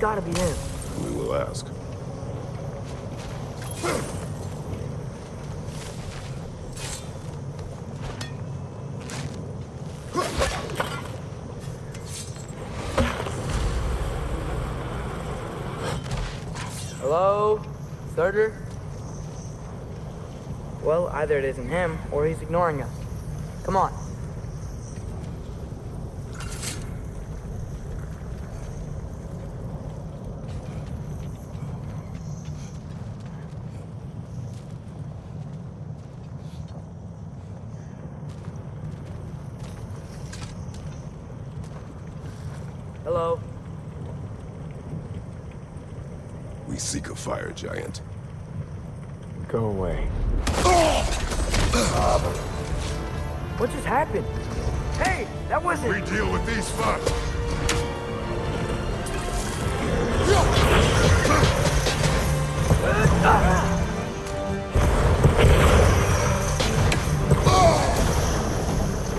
gotta be him. We will ask. Hello? Surtur? Well, either it isn't him, or he's ignoring us. Come on. Hello? We seek a fire giant. Go away. What just happened? Hey, that wasn't... We deal with these first.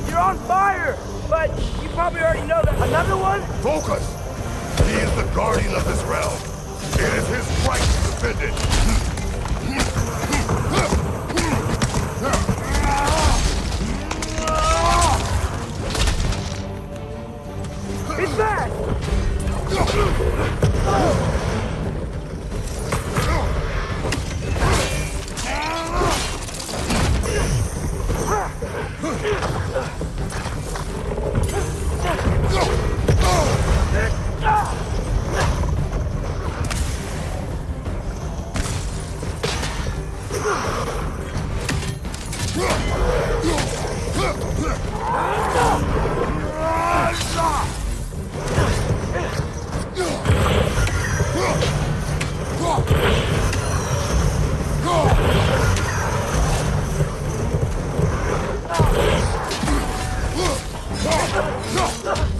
You're on fire! But you probably already know that another one? Focus! He is the guardian of this realm. It is his right to defend it. It's back!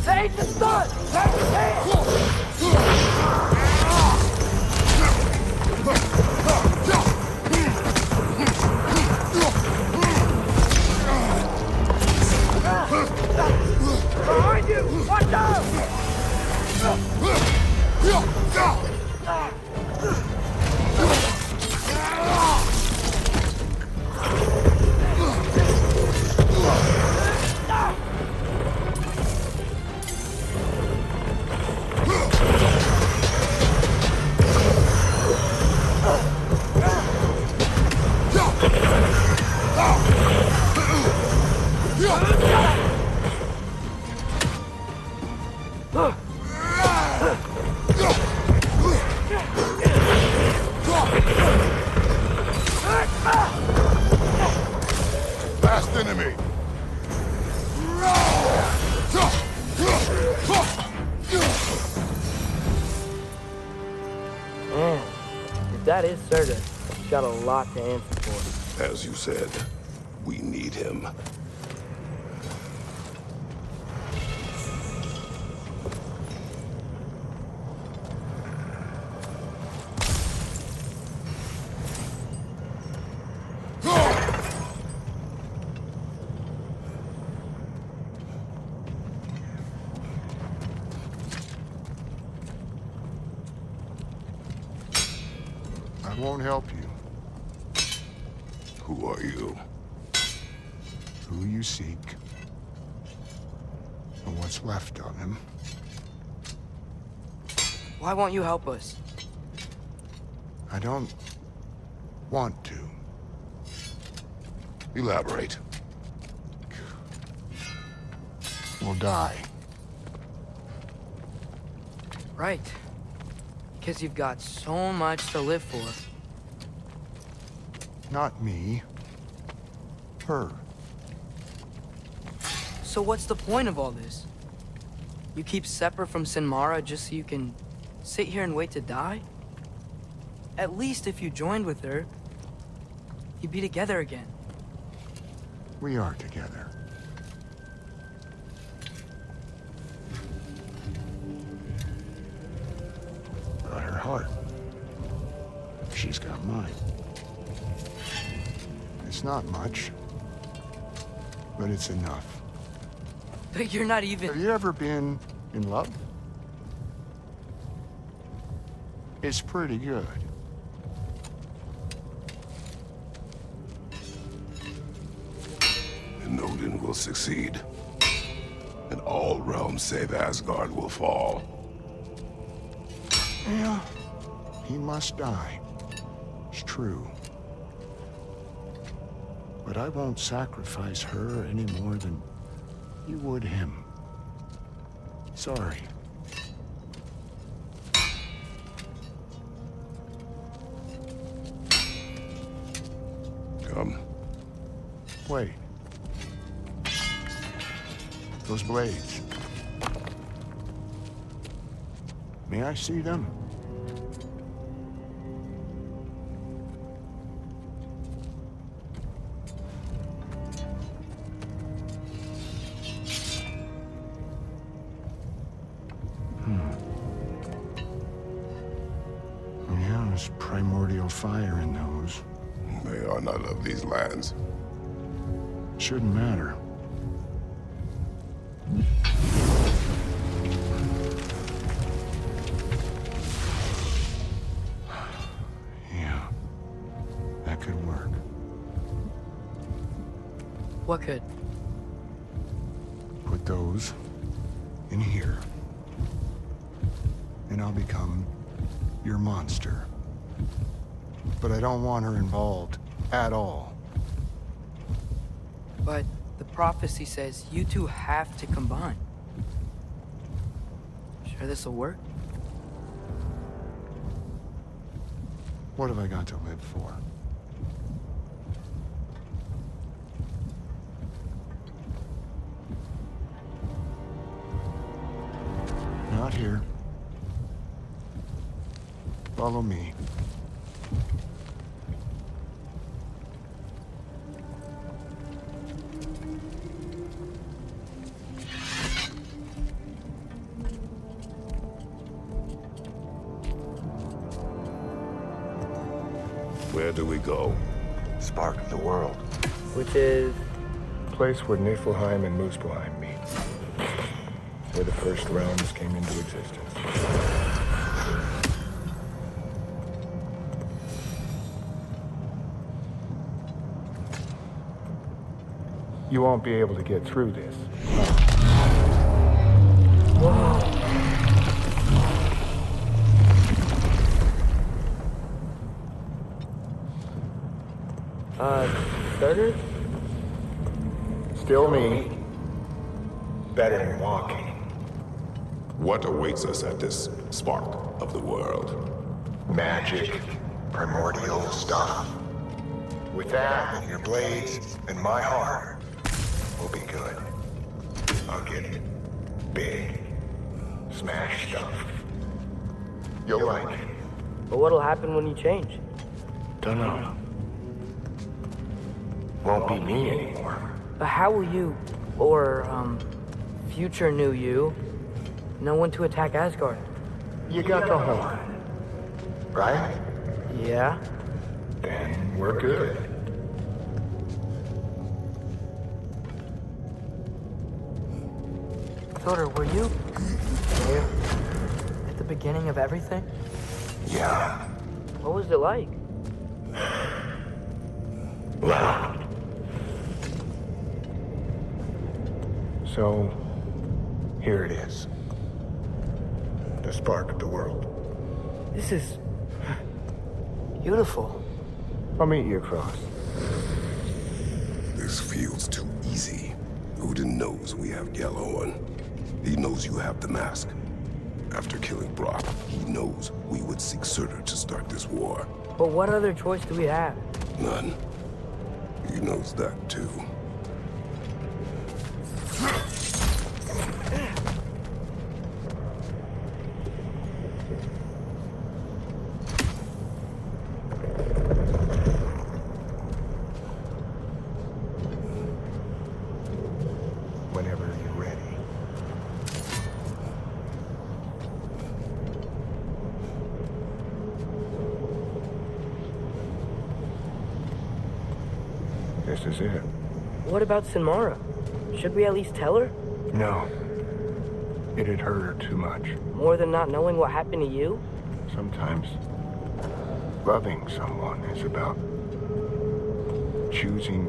Take the stun! Take the hand! Behind you! Watch out! Last enemy. Man, if that is Surtur, he's got a lot to answer for. As you said, we need him. I won't help you. Who are you? Who you seek, and what's left of him. Why won't you help us? I don't want to. Elaborate. We'll die. Right. Because you've got so much to live for. Not me. Her. So what's the point of all this? You keep separate from Sinmara just so you can sit here and wait to die? At least if you joined with her, you'd be together again. We are together. Got her heart. She's got mine. It's not much, but it's enough. But you're not Have even... you ever been in love? It's pretty good. And Odin will succeed. And all realms save Asgard will fall. Yeah, he must die. It's true. But I won't sacrifice her any more than you would him. Sorry. Come. Wait. Those blades. May I see them? Yeah, there's primordial fire in those. They are not of these lands. Shouldn't matter. Yeah, that could work. What could? Put those in here. And I'll become your monster. But I don't want her involved at all. But the prophecy says you two have to combine. Sure this'll work? What have I got to live for? Not here. Follow me. Where do we go? Spark of the world. Which is... Place where Niflheim and Muspelheim meet. Where the first realms came into existence. You won't be able to get through this. Starter? Still me. Better than walking. What awaits us at this spark of the world? Magic. Primordial stuff. With that, and your blades, and my heart, we'll be good. I'll get big. Smash stuff. You'll like it. But what'll happen when you change? Dunno. Won't be me anymore. But how will you, or, future new you, know when to attack Asgard? You got the horn. Right? Yeah? Then we're good. Thor, were you there at the beginning of everything? Yeah. What was it like? Loud. So, here it is. The spark of the world. This is... beautiful. I'll meet you across. This feels too easy. Odin knows we have Gjallarhorn. He knows you have the mask. After killing Brock, he knows we would seek Surtur to start this war. But what other choice do we have? None. He knows that too. Whenever you're ready. This is it. What about Sinmara? Should we at least tell her? No. It'd hurt her too much. More than not knowing what happened to you? Sometimes loving someone is about choosing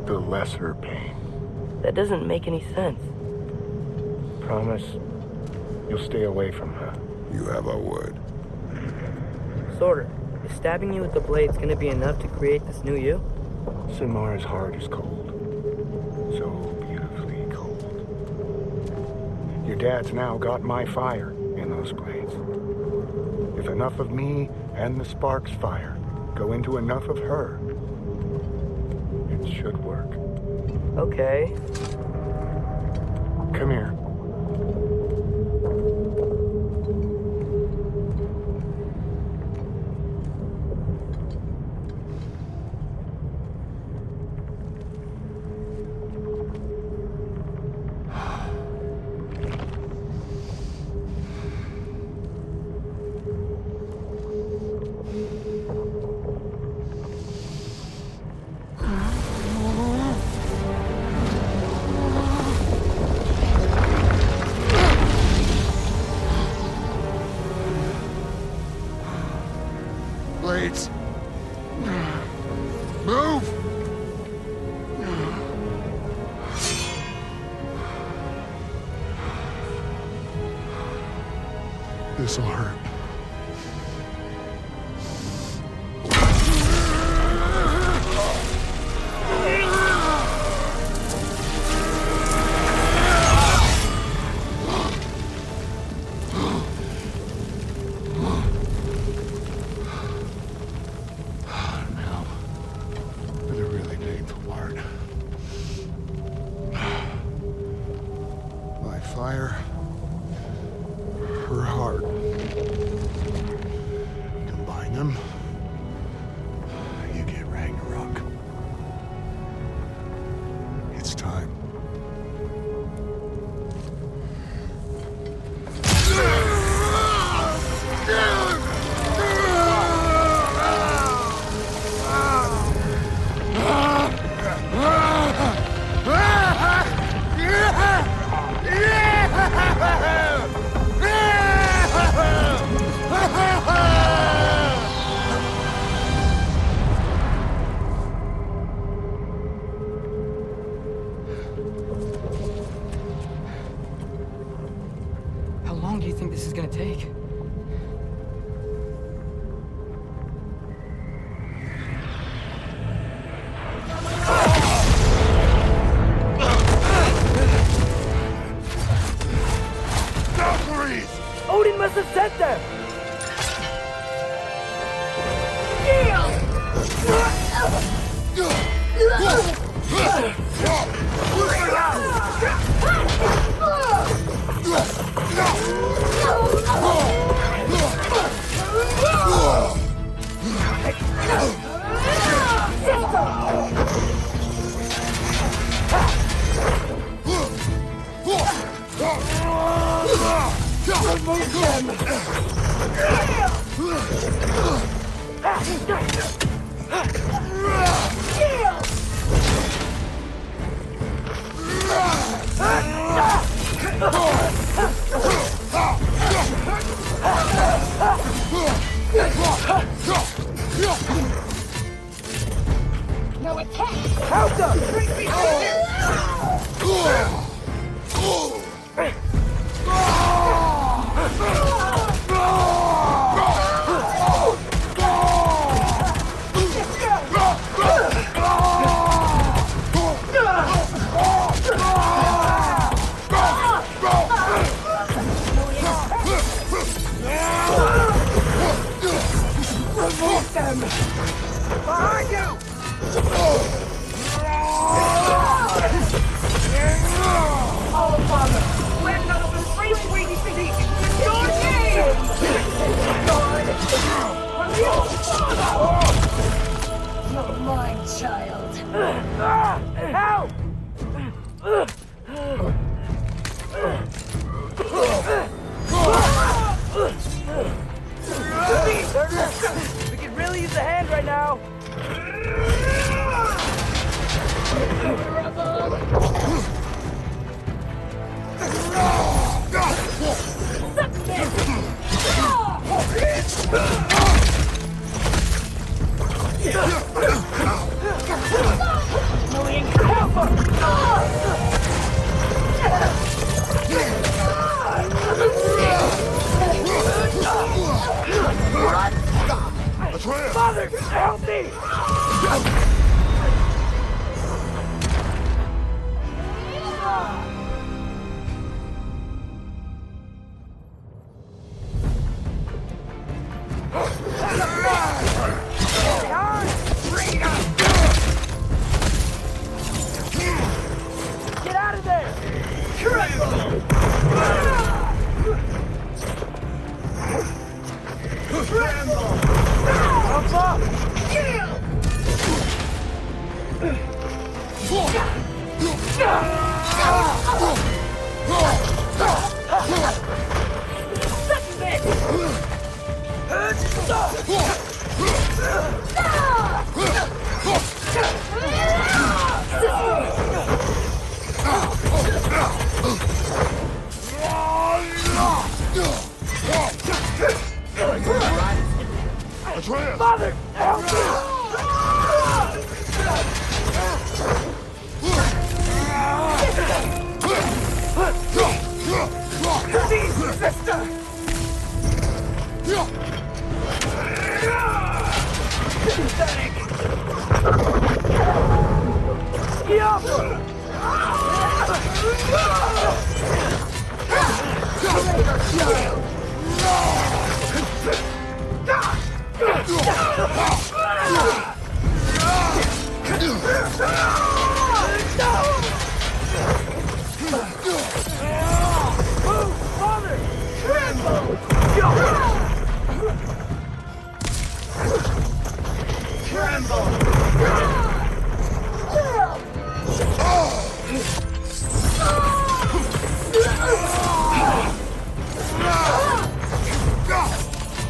the lesser pain. That doesn't make any sense. Promise you'll stay away from her. You have our word. Sorter, is stabbing you with the blades gonna be enough to create this new you? Sinmara's heart is cold. So beautifully cold. Your dad's now got my fire in those blades. If enough of me and the spark's fire go into enough of her, it should work. Okay. Come here. Blades. Move! This'll hurt. Fire, her heart. Combine them, you get Ragnarok. It's time. How long do you think this is gonna take? Odin must have sent them! No attack! Help them! Remove them! Behind you! All Father, we're none of the freely waiting to eat! Your name! You're mine, child. Help! We could really use a hand right now. Help me! Get out of there! Jump up! Father, help me! Sister! Pathetic! Father! Tremble!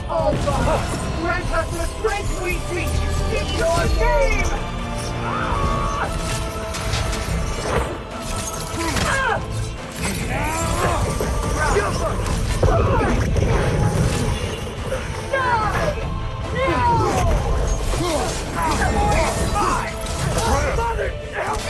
Oh, God! Grant us the strength we seek in your name! Father, help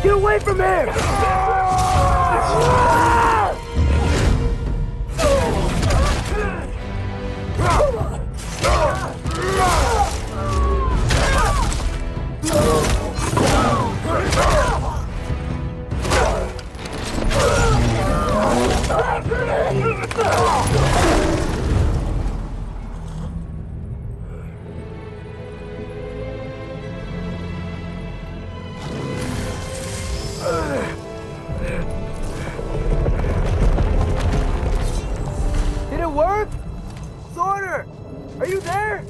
Get away from him! Did it work? Sorter! Are you there?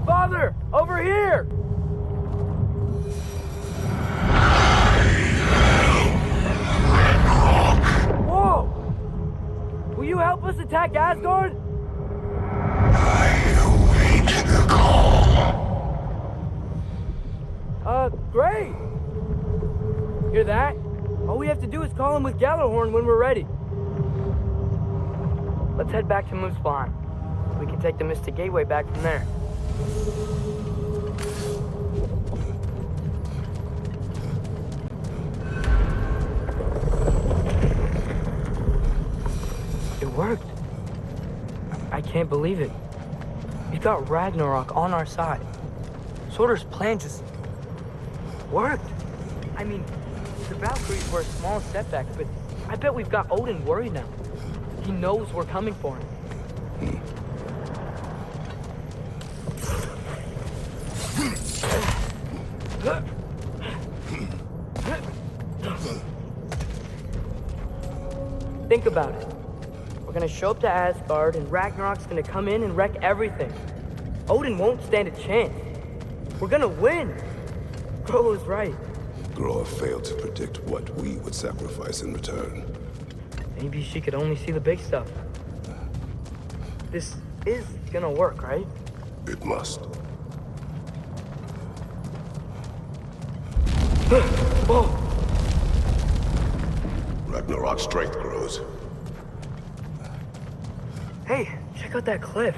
Father! Over here! Whoa! Will you help us attack Asgard? Great! Hear that? All we have to do is call him with Gjallarhorn when we're ready. Let's head back to Muspelheim. We can take the Mystic Gateway back from there. It worked. I can't believe it. We've got Ragnarok on our side. Sorter's plan just worked. I mean, the Valkyries were a small setback, but I bet we've got Odin worried now. He knows we're coming for him. Think about it. We're gonna show up to Asgard, and Ragnarok's gonna come in and wreck everything. Odin won't stand a chance. We're gonna win. Groa was right. Groa failed to predict what we would sacrifice in return. Maybe she could only see the big stuff. This is gonna work, right? It must. Whoa! Ragnarok's strength grows. Hey, check out that cliff.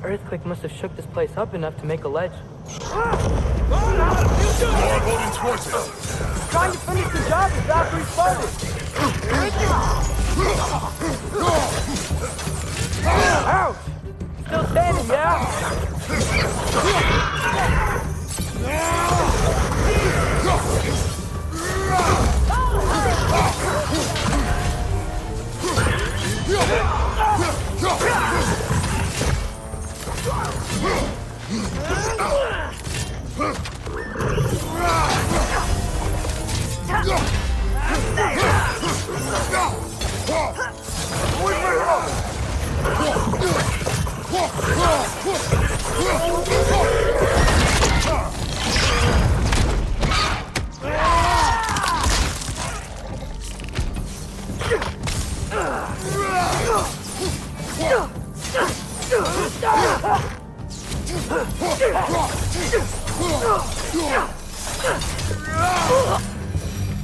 Earthquake must have shook this place up enough to make a ledge. More Odin's forces! Trying to finish the job is after he started. Ouch! Still standing, yeah?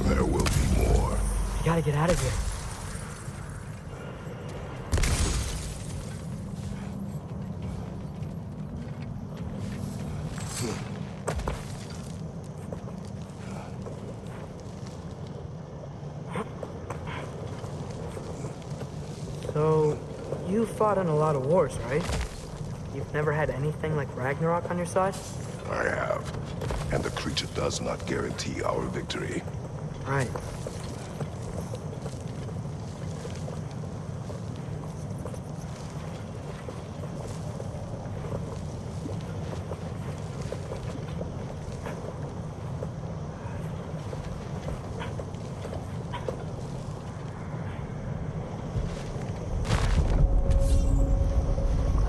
There will be more. You gotta get out of here. So, you fought in a lot of wars, right? You've never had anything like Ragnarok on your side? I have. And the creature does not guarantee our victory. Right.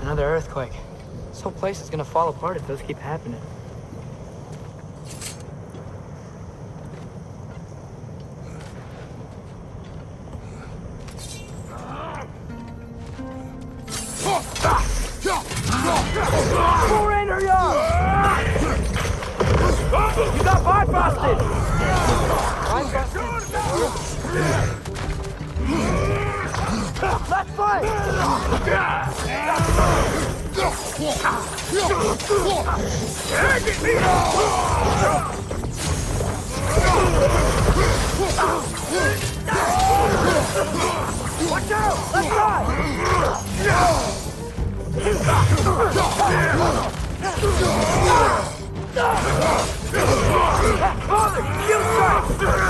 Another earthquake. This whole place is gonna fall apart if those keep happening. You got bypassed! Let's fight! Watch out! Let's ride! Father, shield strike!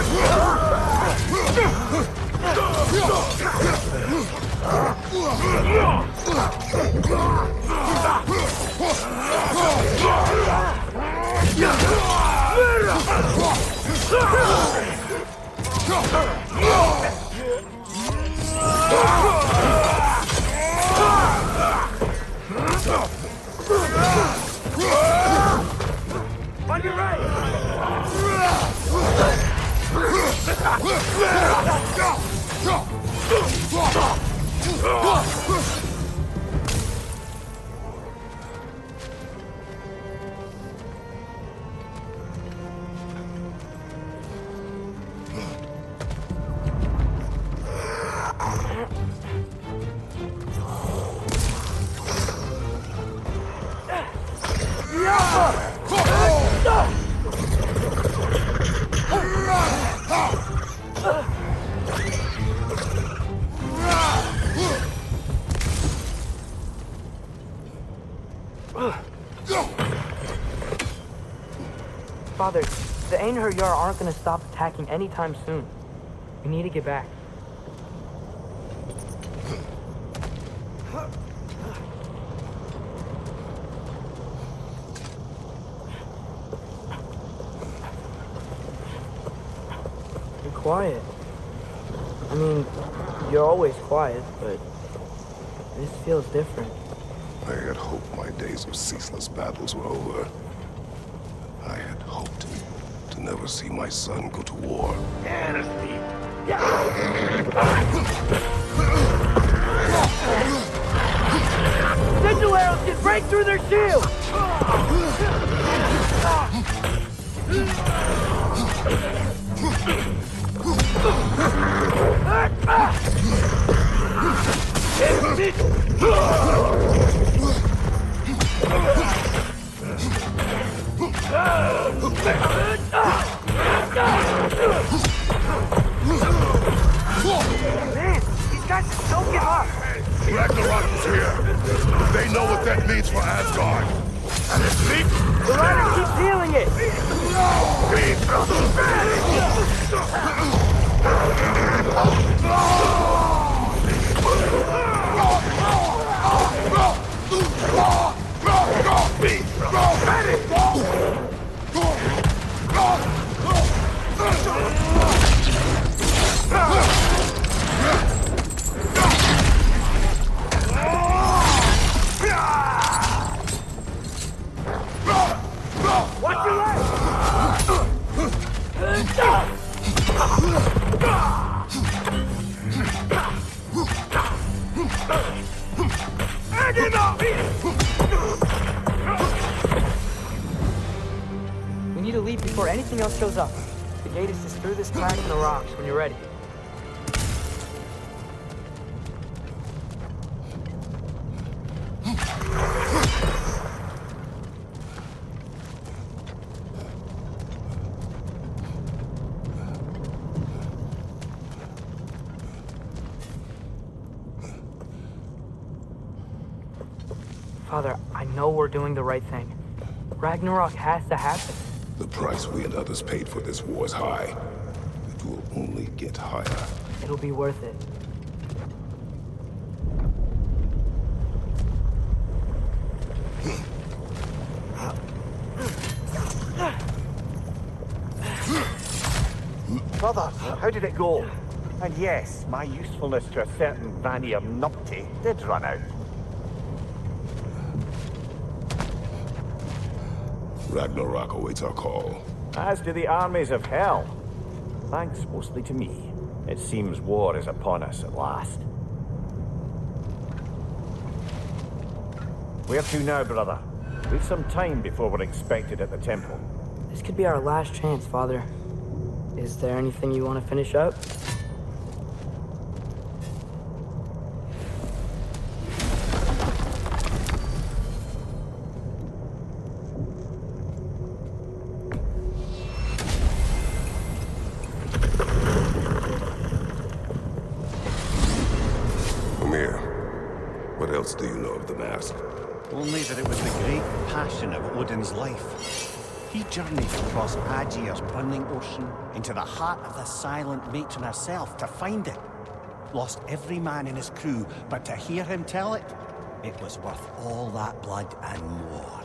On your right! Father, the Einherjar aren't gonna stop attacking anytime soon. We need to get back. quiet. I mean, you're always quiet, but this feels different. I had hoped my days of ceaseless battles were over. I had hoped to never see my son go to war. Sentinel arrows can break through their shield! Man, these guys just don't give up. Ragnarok is here. They know what that means for Asgard. And it's me. The rider keeps healing it. Watch your leg! We need to leave before anything else shows up. The gate is just through this crack in the rocks when you're ready. Father, I know we're doing the right thing. Ragnarok has to happen. The price we and others paid for this war is high. It will only get higher. It'll be worth it. Brothers, how did it go? And yes, my usefulness to a certain Vanir numpty did run out. Ragnarok awaits our call. As do the armies of hell. Thanks mostly to me. It seems war is upon us at last. Where to now, brother? We've some time before we're expected at the temple. This could be our last chance, Father. Is there anything you want to finish up? What else do you know of the mask? Only that it was the great passion of Odin's life. He journeyed across Aegir's burning ocean into the heart of the silent matron herself to find it. Lost every man in his crew, but to hear him tell it, it was worth all that blood and more.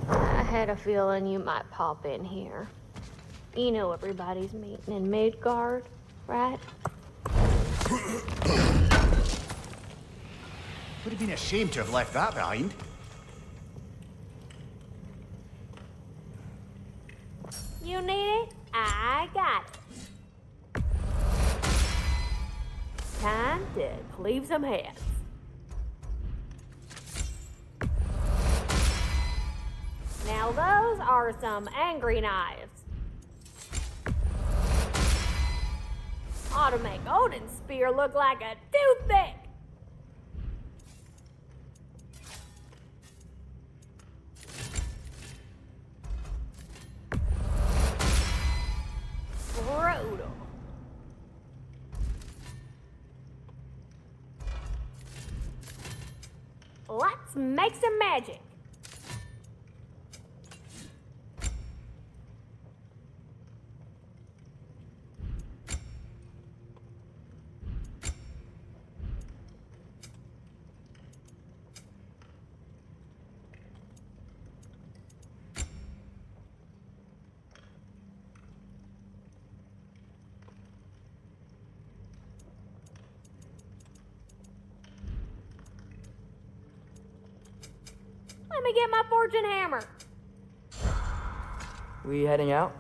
I had a feeling you might pop in here. You know everybody's meeting in Midgard, right? Would have been a shame to have left that behind. You need it? I got it. Time to cleave some heads. Now those are some angry knives. Ought to make Odin's spear look like a toothpick. Brutal. Let's make some magic. me get my fortune hammer. We heading out?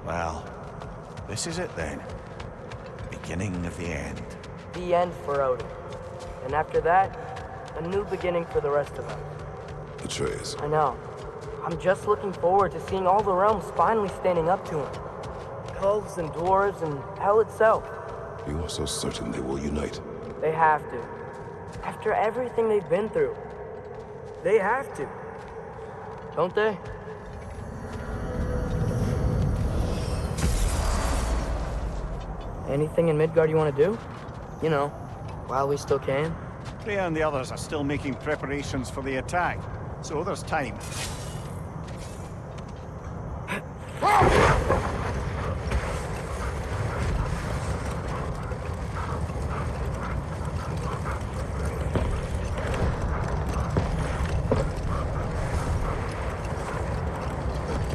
Well, this is it then. The beginning of the end. The end for Odin. And after that, a new beginning for the rest of us. Atreus, I know. I'm just looking forward to seeing all the realms finally standing up to him. Elves and dwarves and hell itself. you are so certain they will unite. They have to. After everything they've been through. They have to. Don't they? Anything in Midgard you want to do? You know, while we still can. Freya and the others are still making preparations for the attack, so there's time.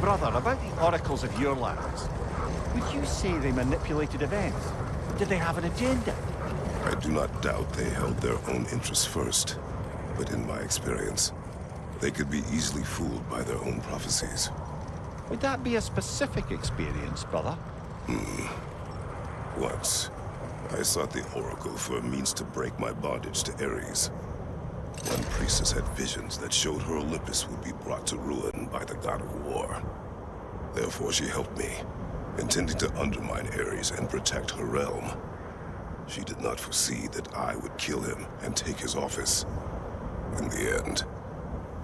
Brother, about the oracles of your lands, would you say they manipulated events? Did they have an agenda? I do not doubt they held their own interests first, but in my experience, they could be easily fooled by their own prophecies. Would that be a specific experience, brother? Once, I sought the Oracle for a means to break my bondage to Ares. One priestess had visions that showed her Olympus would be brought to ruin by the god of war. Therefore she helped me, intending to undermine Ares and protect her realm. She did not foresee that I would kill him and take his office. In the end,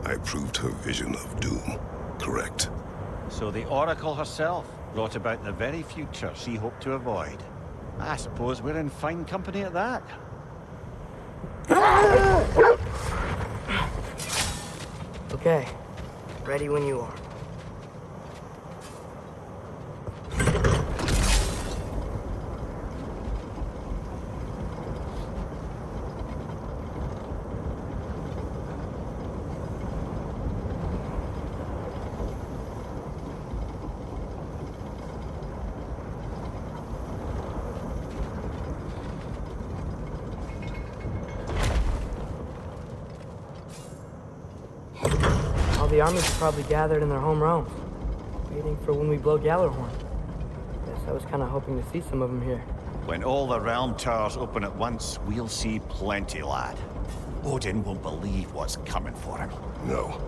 I proved her vision of doom correct. So the Oracle herself brought about the very future she hoped to avoid. I suppose we're in fine company at that. Okay. Ready when you are. The armies are probably gathered in their home realms, waiting for when we blow Gjallarhorn. Guess I was kind of hoping to see some of them here. When all the realm towers open at once, we'll see plenty, lad. Odin won't believe what's coming for him. No.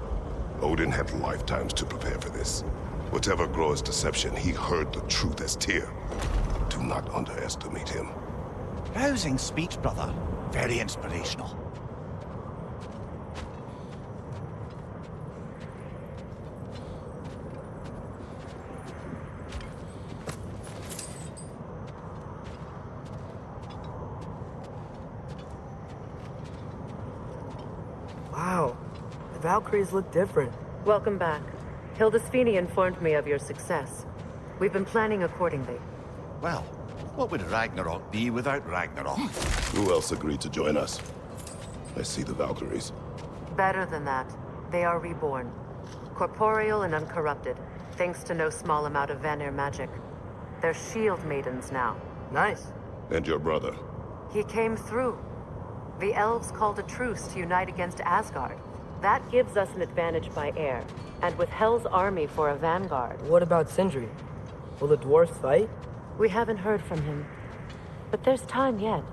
Odin had lifetimes to prepare for this. Whatever Groa's deception, he heard the truth as Tyr. Do not underestimate him. Rousing speech, brother. Very inspirational. Wow, the Valkyries look different. Welcome back. Hildesfini informed me of your success. We've been planning accordingly. Well, what would Ragnarok be without Ragnarok? Who else agreed to join us? I see the Valkyries. Better than that, they are reborn. Corporeal and uncorrupted, thanks to no small amount of Vanir magic. They're shield maidens now. Nice. And your brother? He came through. The elves called a truce to unite against Asgard. That gives us an advantage by air, and with Hell's army for a vanguard. What about Sindri? Will the dwarves fight? We haven't heard from him. But there's time yet.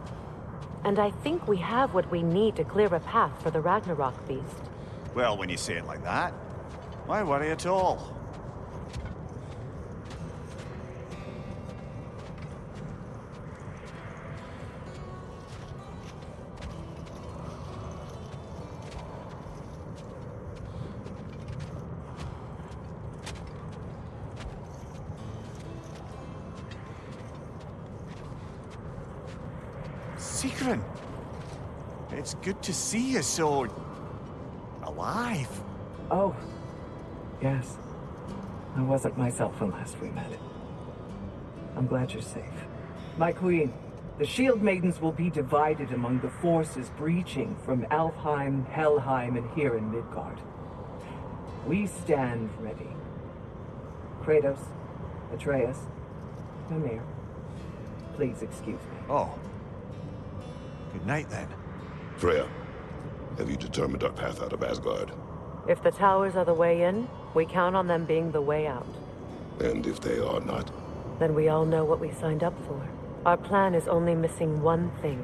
And I think we have what we need to clear a path for the Ragnarok beast. Well, when you say it like that, why worry at all? Sigrun! It's good to see you so... alive. Oh, yes. I wasn't myself when last we met. I'm glad you're safe. My queen, the Shield Maidens will be divided among the forces breaching from Alfheim, Helheim, and here in Midgard. We stand ready. Kratos, Atreus, Mimir, please excuse me. Oh. Good night, then. Freya, have you determined our path out of Asgard? If the towers are the way in, we count on them being the way out. And if they are not? Then we all know what we signed up for. Our plan is only missing one thing.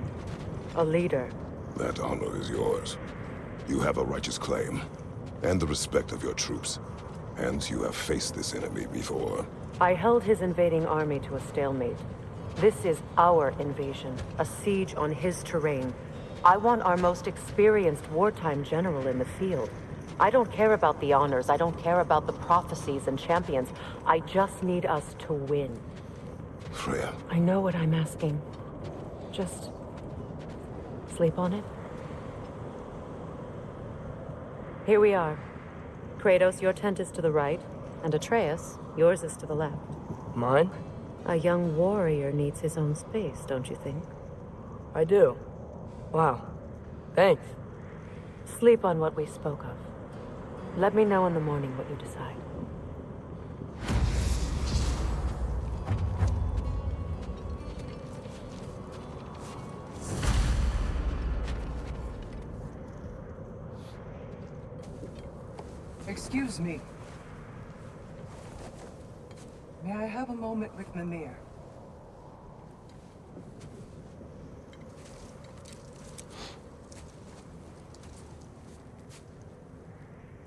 A leader. That honor is yours. You have a righteous claim, and the respect of your troops. And you have faced this enemy before. I held his invading army to a stalemate. This is our invasion, a siege on his terrain. I want our most experienced wartime general in the field. I don't care about the honors, I don't care about the prophecies and champions. I just need us to win. Freya. I know what I'm asking. Just... sleep on it? Here we are. Kratos, your tent is to the right, and Atreus, yours is to the left. Mine? A young warrior needs his own space, don't you think? I do. Wow. Thanks. Sleep on what we spoke of. Let me know in the morning what you decide. Excuse me. May I have a moment with Mimir?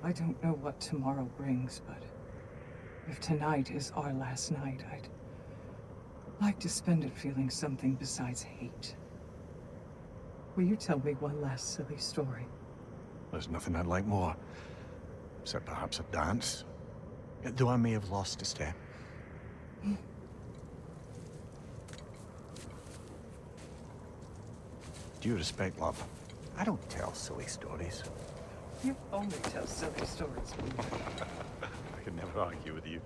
I don't know what tomorrow brings, but if tonight is our last night, I'd like to spend it feeling something besides hate. Will you tell me one last silly story? There's nothing I'd like more. Except perhaps a dance. Though I may have lost a step. Due respect, love. I don't tell silly stories. You only tell silly stories. I can never argue with you.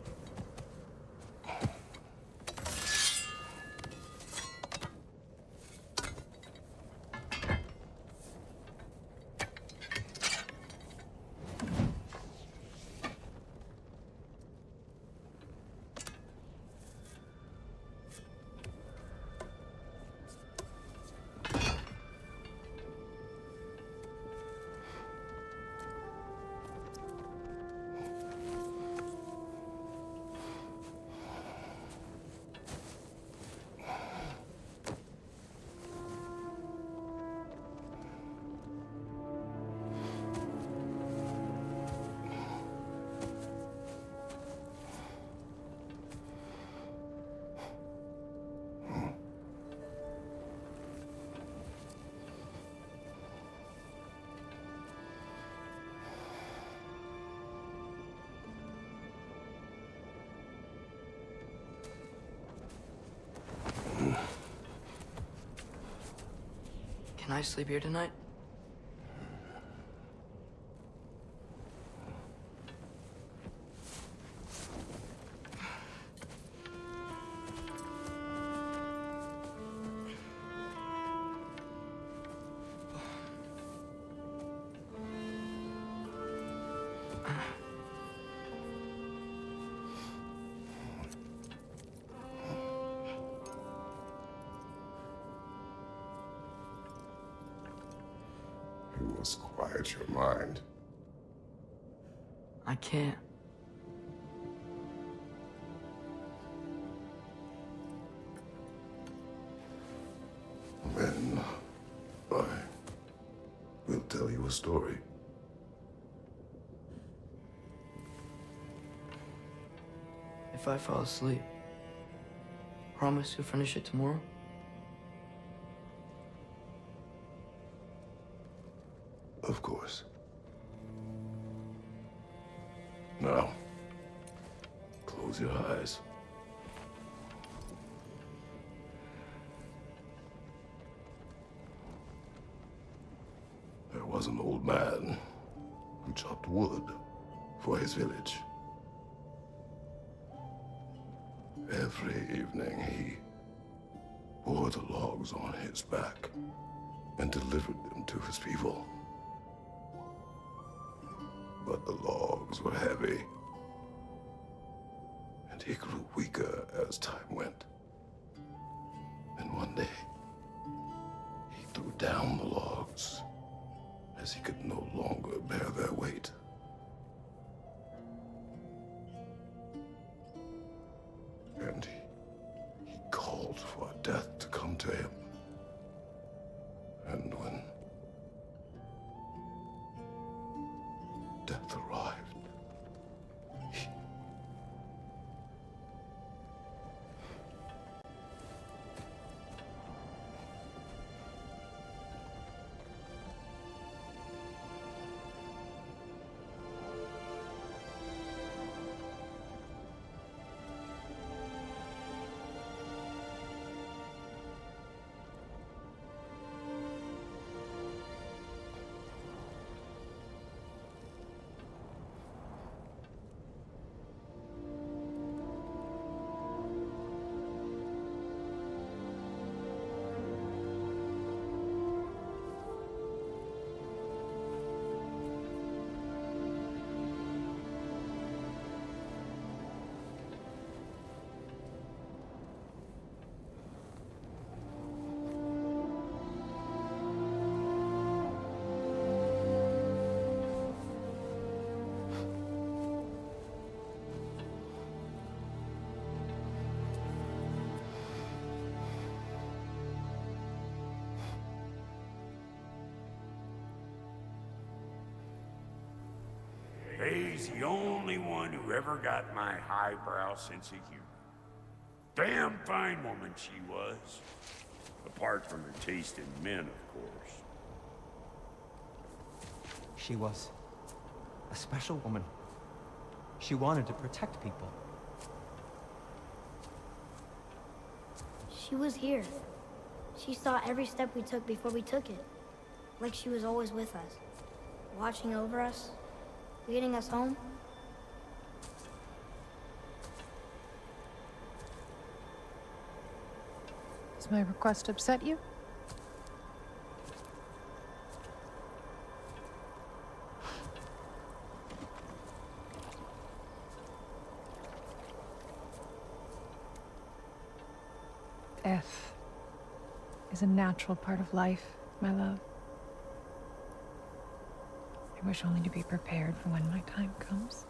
Can I sleep here tonight? You must quiet your mind. I can't. Then I will tell you a story. If I fall asleep, promise you'll finish it tomorrow? Of course. Now, close your eyes. was an old man who chopped wood for his village. Every evening he bore the logs on his back and delivered them to his people. But the logs were heavy, and he grew weaker as time went. And one day, he threw down the logs as he could no longer bear their weight. And he called for death to come to him. And when death arrived, He's the only one who ever got my highbrow sense of humor. Damn fine woman she was. Apart from her taste in men, of course. She was a special woman. She wanted to protect people. She was here. She saw every step we took before we took it. Like she was always with us. Watching over us. Leading us home. Does my request upset you? Death is a natural part of life, my love. I wish only to be prepared for when my time comes.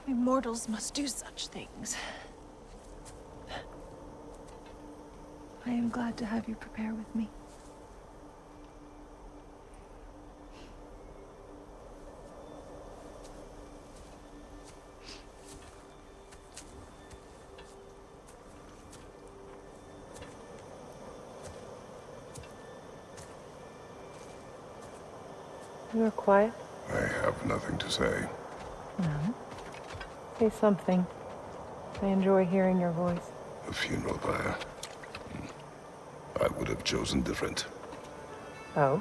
We mortals must do such things. I am glad to have you prepare with me. You are quiet? I have nothing to say. No. Say something. I enjoy hearing your voice. A funeral pyre. I would have chosen different. Oh?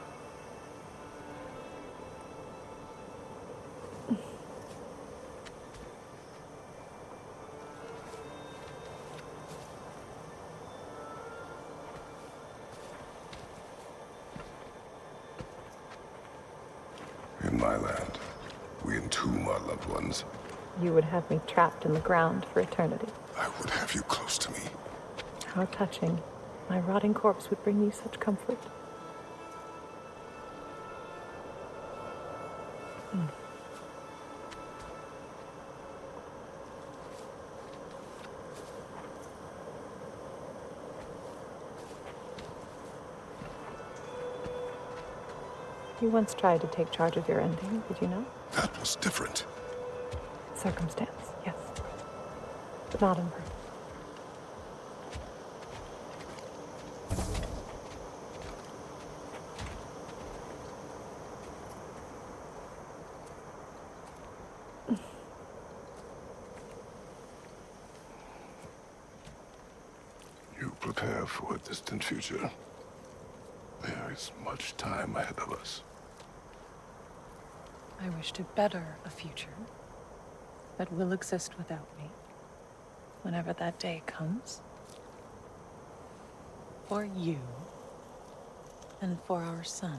In my land, we entomb our loved ones. You would have me trapped in the ground for eternity. I would have you close to me. How touching. My rotting corpse would bring you such comfort. You once tried to take charge of your ending, did you know? That was different. Circumstance, yes. The not improve. You prepare for a distant future. There is much time ahead of us. I wish to better a future that will exist without me, whenever that day comes. For you, and for our son.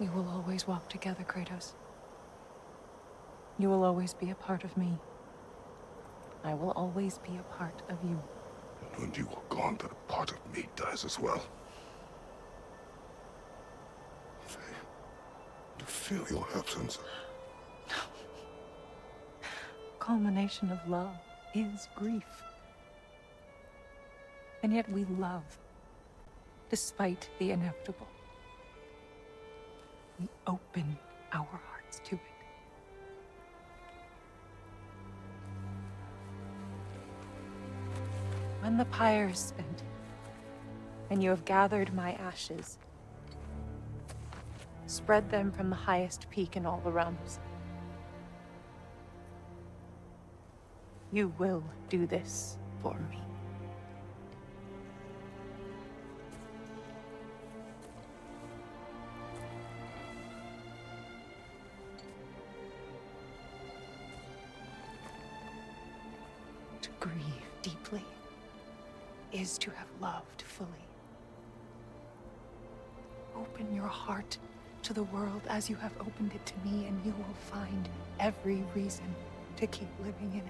We will always walk together, Kratos. You will always be a part of me. I will always be a part of you. And when you are gone, that part of me dies as well. To feel your absence. Culmination of love is grief. And yet we love, despite the inevitable. We open our hearts to it. When the pyre is spent, and you have gathered my ashes, spread them from the highest peak in all the realms. You will do this for me. To grieve deeply is to have loved fully. Open your heart to the world as you have opened it to me, and you will find every reason to keep living in it.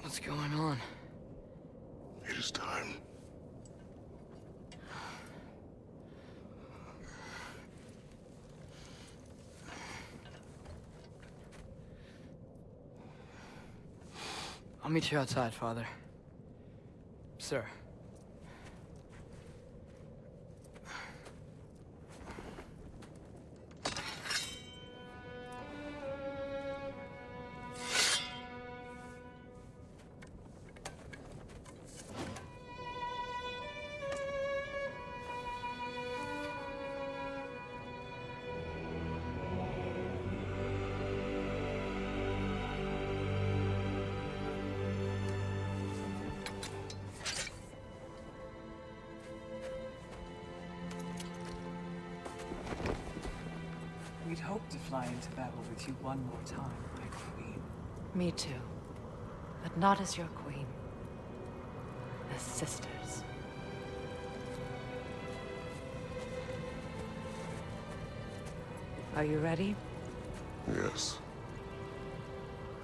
What's going on? It is time. I'll meet you outside, Father. Sir. We'd hoped to fly into battle with you one more time, my queen. Me too. But not as your queen. As sisters. Are you ready? Yes.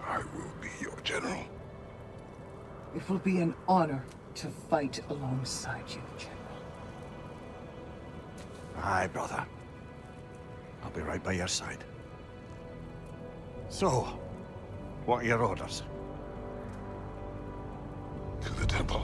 I will be your general. It will be an honor to fight alongside you, General. Aye, brother. I'll be right by your side. So, what are your orders? To the temple.